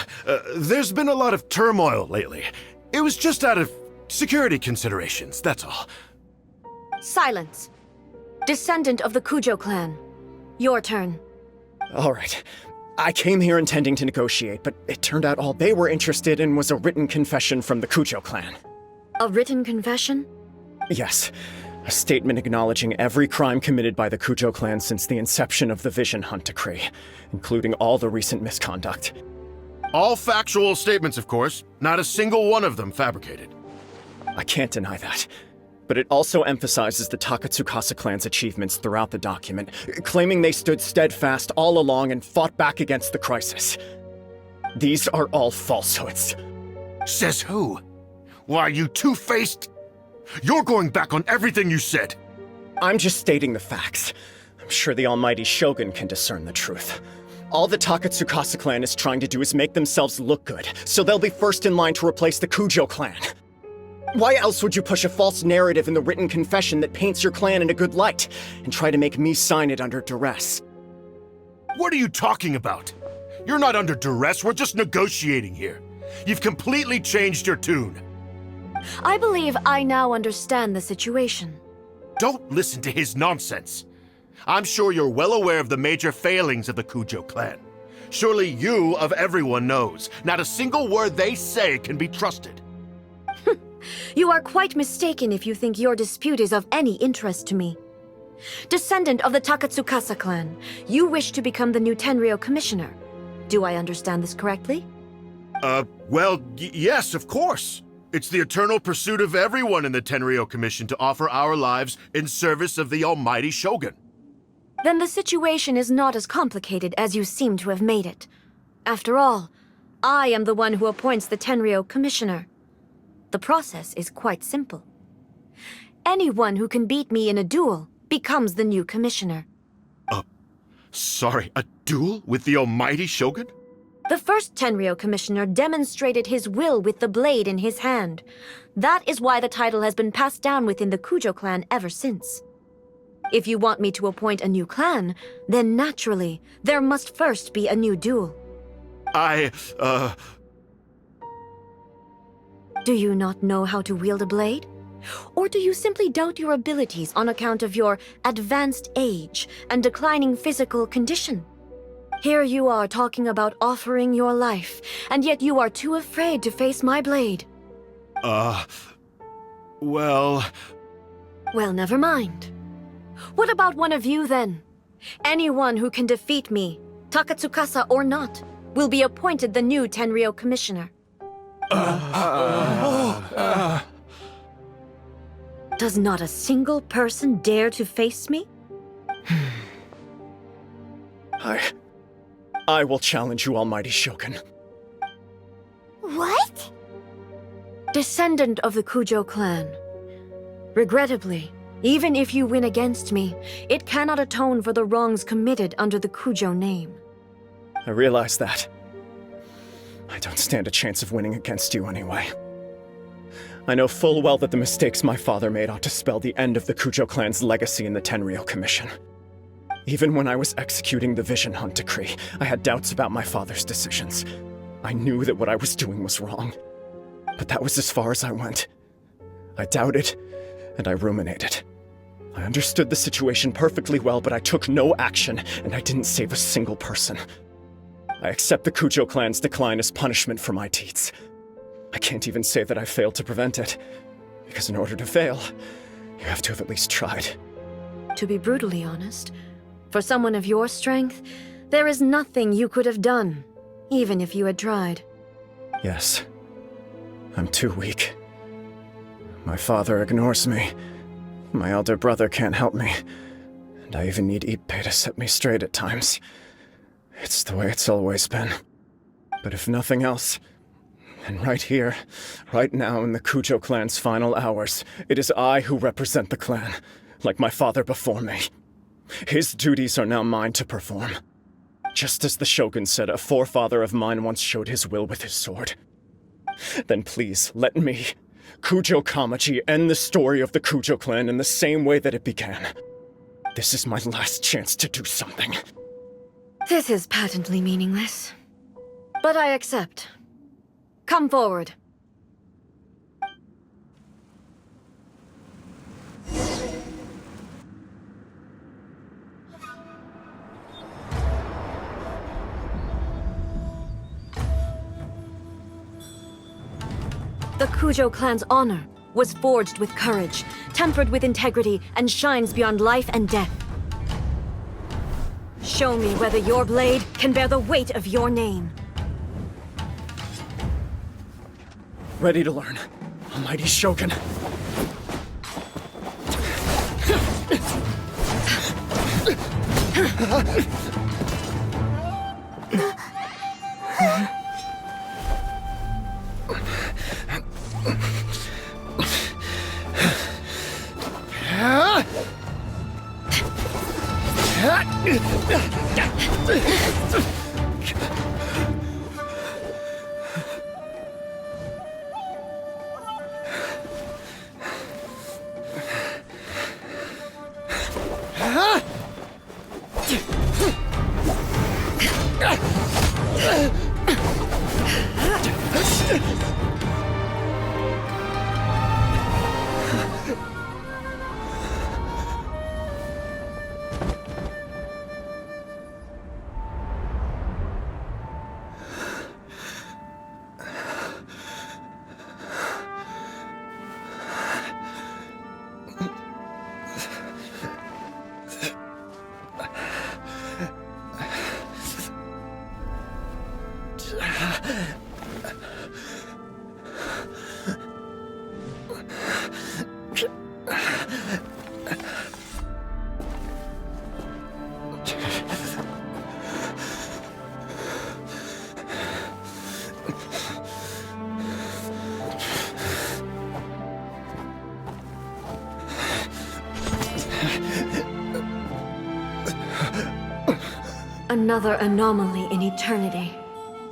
Speaker 12: there's been a lot of turmoil lately. It was just out of security considerations, that's all.
Speaker 8: Silence. Descendant of the Kujo clan. Your turn.
Speaker 2: All right. I came here intending to negotiate, but it turned out all they were interested in was a written confession from the Kujo clan.
Speaker 8: A written confession?
Speaker 2: Yes. A statement acknowledging every crime committed by the Kujo clan since the inception of the Vision Hunt Decree, including all the recent misconduct.
Speaker 12: All factual statements, of course. Not a single one of them fabricated.
Speaker 2: I can't deny that. But it also emphasizes the Takatsukasa clan's achievements throughout the document, claiming they stood steadfast all along and fought back against the crisis. These are all falsehoods.
Speaker 12: Says who? Why, you two-faced... You're going back on everything you said.
Speaker 2: I'm just stating the facts. I'm sure the almighty Shogun can discern the truth. All the Takatsukasa clan is trying to do is make themselves look good, so they'll be first in line to replace the Kujo clan. Why else would you push a false narrative in the written confession that paints your clan in a good light, and try to make me sign it under duress?
Speaker 12: What are you talking about? You're not under duress, we're just negotiating here. You've completely changed your tune.
Speaker 8: I believe I now understand the situation.
Speaker 12: Don't listen to his nonsense. I'm sure you're well aware of the major failings of the Kujo clan. Surely you, of everyone, knows. Not a single word they say can be trusted.
Speaker 8: You are quite mistaken if you think your dispute is of any interest to me. Descendant of the Takatsukasa clan, you wish to become the new Tenryou commissioner. Do I understand this correctly?
Speaker 12: Well, yes, of course. It's the eternal pursuit of everyone in the Tenryou Commission to offer our lives in service of the almighty Shogun.
Speaker 8: Then the situation is not as complicated as you seem to have made it. After all, I am the one who appoints the Tenryou commissioner. The process is quite simple. Anyone who can beat me in a duel becomes the new commissioner.
Speaker 12: Sorry, a duel with the almighty Shogun?
Speaker 8: The first Tenryou commissioner demonstrated his will with the blade in his hand. That is why the title has been passed down within the Kujo clan ever since. If you want me to appoint a new clan, then naturally, there must first be a new duel. Do you not know how to wield a blade? Or do you simply doubt your abilities on account of your advanced age and declining physical condition? Here you are talking about offering your life, and yet you are too afraid to face my blade.
Speaker 12: Well,
Speaker 8: never mind. What about one of you, then? Anyone who can defeat me, Takatsukasa or not, will be appointed the new Tenryou commissioner. Does not a single person dare to face me?
Speaker 2: I will challenge you, almighty Shogun.
Speaker 4: What?
Speaker 8: Descendant of the Kujo clan. Regrettably, even if you win against me, it cannot atone for the wrongs committed under the Kujo name.
Speaker 2: I realize that. I don't stand a chance of winning against you anyway. I know full well that the mistakes my father made ought to spell the end of the Kujo clan's legacy in the Tenryou Commission. Even when I was executing the Vision Hunt Decree, I had doubts about my father's decisions. I knew that what I was doing was wrong. But that was as far as I went. I doubted, and I ruminated. I understood the situation perfectly well, but I took no action, and I didn't save a single person. I accept the Kujo clan's decline as punishment for my deeds. I can't even say that I failed to prevent it, because in order to fail, you have to have at least tried.
Speaker 8: To be brutally honest, for someone of your strength, there is nothing you could have done, even if you had tried.
Speaker 2: Yes. I'm too weak. My father ignores me. My elder brother can't help me. And I even need Ippei to set me straight at times. It's the way it's always been. But if nothing else, and right here, right now in the Kujo clan's final hours, it is I who represent the clan, like my father before me. His duties are now mine to perform. Just as the Shogun said, a forefather of mine once showed his will with his sword. Then please, let me, Kujo Kamaji, end the story of the Kujo clan in the same way that it began. This is my last chance to do something.
Speaker 8: This is patently meaningless. But I accept. Come forward. The Kujo clan's honor was forged with courage, tempered with integrity, and shines beyond life and death. Show me whether your blade can bear the weight of your name.
Speaker 2: Ready to learn, Almighty Shogun.
Speaker 8: Another anomaly in eternity.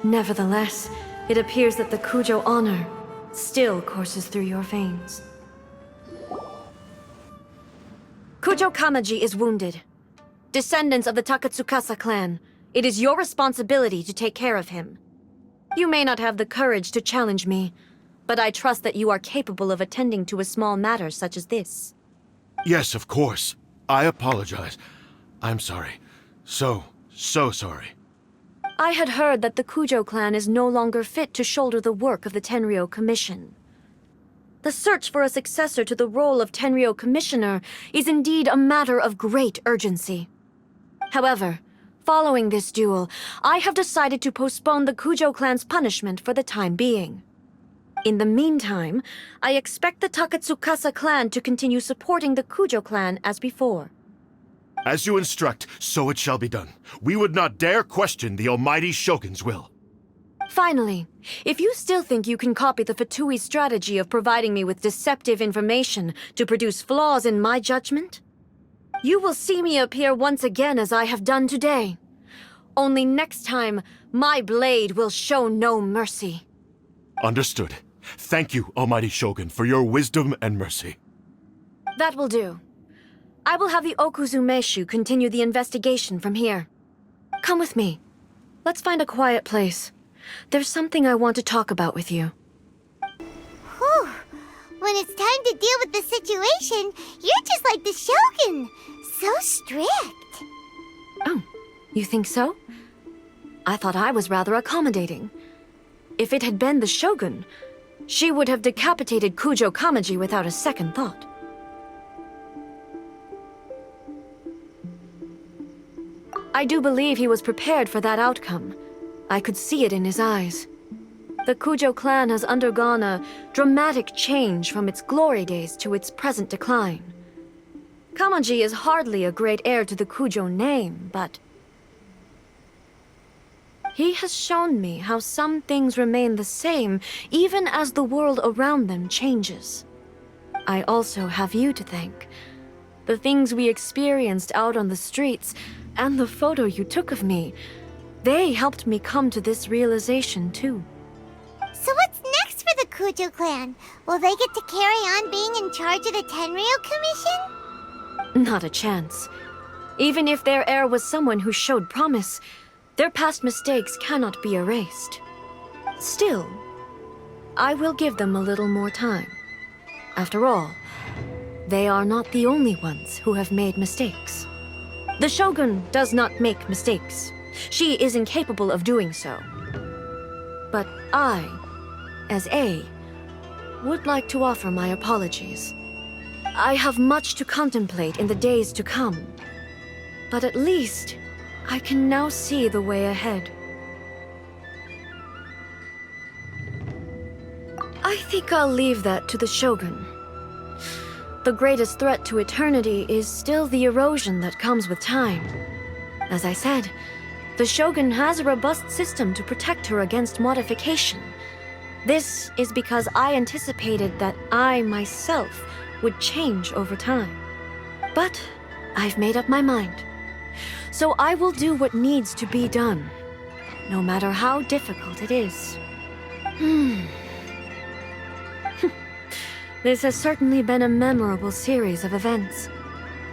Speaker 8: Nevertheless, it appears that the Kujo honor still courses through your veins. Kujo Kamaji is wounded. Descendants of the Takatsukasa clan, it is your responsibility to take care of him. You may not have the courage to challenge me, but I trust that you are capable of attending to a small matter such as this.
Speaker 12: Yes, of course. I apologize. I'm sorry. So sorry.
Speaker 8: I had heard that the Kujo clan is no longer fit to shoulder the work of the Tenryou Commission. The search for a successor to the role of Tenryou Commissioner is indeed a matter of great urgency. However, following this duel, I have decided to postpone the Kujo clan's punishment for the time being. In the meantime, I expect the Takatsukasa clan to continue supporting the Kujo clan as before.
Speaker 12: As you instruct, so it shall be done. We would not dare question the Almighty Shogun's will.
Speaker 8: Finally, if you still think you can copy the Fatui's strategy of providing me with deceptive information to produce flaws in my judgment, you will see me appear once again as I have done today. Only next time, my blade will show no mercy.
Speaker 12: Understood. Thank you, Almighty Shogun, for your wisdom and mercy.
Speaker 8: That will do. I will have the Okuzumeshu continue the investigation from here. Come with me. Let's find a quiet place. There's something I want to talk about with you.
Speaker 4: Whew. When it's time to deal with the situation, you're just like the Shogun. So strict.
Speaker 8: Oh, you think so? I thought I was rather accommodating. If it had been the Shogun, she would have decapitated Kujo Kamaji without a second thought. I do believe he was prepared for that outcome. I could see it in his eyes. The Kujo clan has undergone a dramatic change from its glory days to its present decline. Kamaji is hardly a great heir to the Kujo name, but he has shown me how some things remain the same even as the world around them changes. I also have you to thank. The things we experienced out on the streets and the photo you took of me, they helped me come to this realization too.
Speaker 4: So what's next for the Kujo clan? Will they get to carry on being in charge of the Tenryou Commission?
Speaker 8: Not a chance. Even if their heir was someone who showed promise, their past mistakes cannot be erased. Still, I will give them a little more time. After all, they are not the only ones who have made mistakes. The Shogun does not make mistakes. She is incapable of doing so. But I, as A, would like to offer my apologies. I have much to contemplate in the days to come, but at least I can now see the way ahead. I think I'll leave that to the Shogun. The greatest threat to eternity is still the erosion that comes with time. As I said, the Shogun has a robust system to protect her against modification. This is because I anticipated that I myself would change over time. But I've made up my mind. So I will do what needs to be done, no matter how difficult it is. This has certainly been a memorable series of events.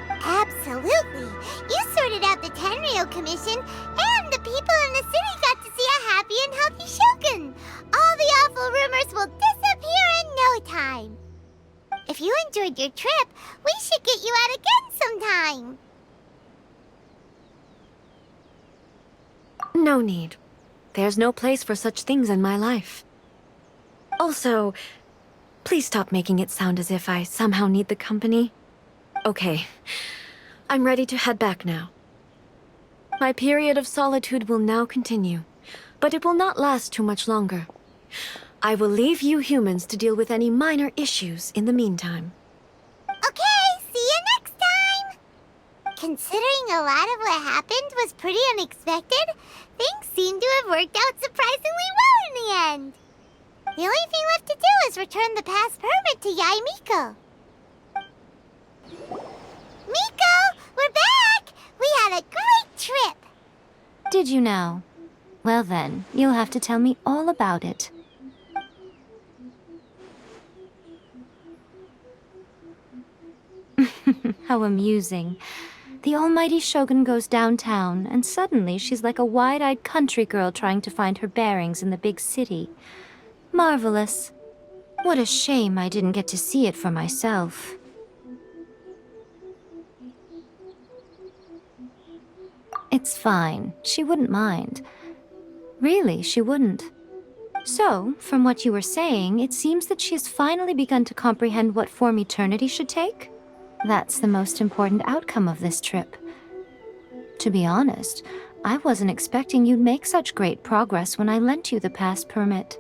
Speaker 4: Absolutely. You sorted out the Tenryou Commission, and the people in the city got to see a happy and healthy Shogun. All the awful rumors will disappear in no time. If you enjoyed your trip, we should get you out again sometime.
Speaker 8: No need. There's no place for such things in my life. Also, please stop making it sound as if I somehow need the company. Okay, I'm ready to head back now. My period of solitude will now continue, but it will not last too much longer. I will leave you humans to deal with any minor issues in the meantime.
Speaker 4: Okay, see you next time! Considering a lot of what happened was pretty unexpected, things seem to have worked out surprisingly well in the end. The only thing left to do is return the pass permit to Yae Miko. Miko, we're back! We had a great trip!
Speaker 5: Did you now? Well then, you'll have to tell me all about it. How amusing. The almighty Shogun goes downtown, and suddenly she's like a wide-eyed country girl trying to find her bearings in the big city. Marvelous. What a shame I didn't get to see it for myself. It's fine. She wouldn't mind. Really, she wouldn't. So, from what you were saying, it seems that she has finally begun to comprehend what form eternity should take? That's the most important outcome of this trip. To be honest, I wasn't expecting you'd make such great progress when I lent you the pass permit.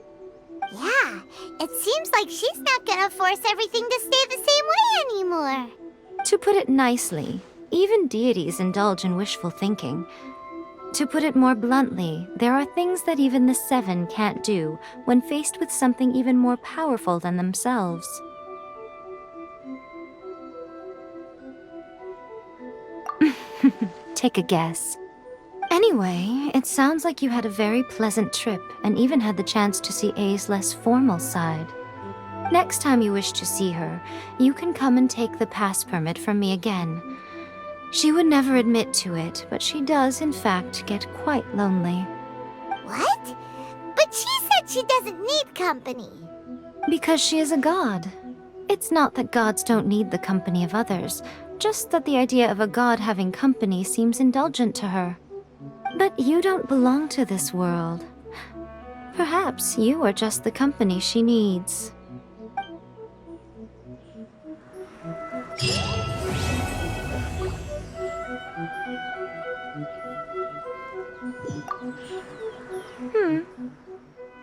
Speaker 4: Yeah, it seems like she's not gonna force everything to stay the same way anymore.
Speaker 5: To put it nicely, even deities indulge in wishful thinking. To put it more bluntly, there are things that even the Seven can't do when faced with something even more powerful than themselves. Take a guess. Anyway, it sounds like you had a very pleasant trip and even had the chance to see A's less formal side. Next time you wish to see her, you can come and take the pass permit from me again. She would never admit to it, but she does, in fact, get quite lonely.
Speaker 4: What? But she said she doesn't need company.
Speaker 5: Because she is a god. It's not that gods don't need the company of others, just that the idea of a god having company seems indulgent to her. But you don't belong to this world. Perhaps you are just the company she needs.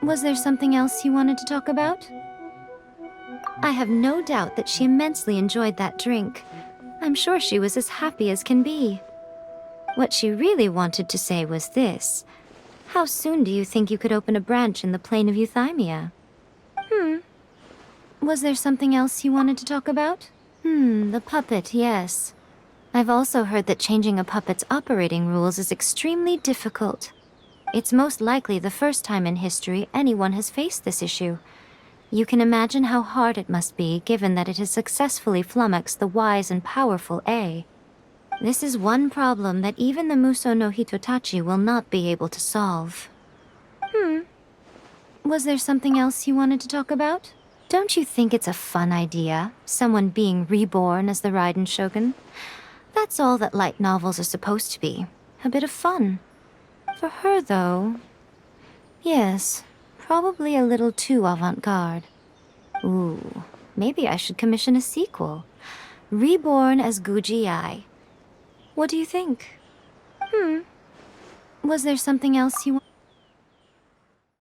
Speaker 5: Was there something else you wanted to talk about? I have no doubt that she immensely enjoyed that drink. I'm sure she was as happy as can be. What she really wanted to say was this. How soon do you think you could open a branch in the plane of Euthymia? Was there something else you wanted to talk about? The puppet, yes. I've also heard that changing a puppet's operating rules is extremely difficult. It's most likely the first time in history anyone has faced this issue. You can imagine how hard it must be, given that it has successfully flummoxed the wise and powerful A. This is one problem that even the Muso no Hitotachi will not be able to solve. Was there something else you wanted to talk about? Don't you think it's a fun idea, someone being reborn as the Raiden Shogun? That's all that light novels are supposed to be. A bit of fun. For her, though... Yes, probably a little too avant-garde. Ooh, maybe I should commission a sequel. Reborn as Guji Ai. What do you think? Was there something else you...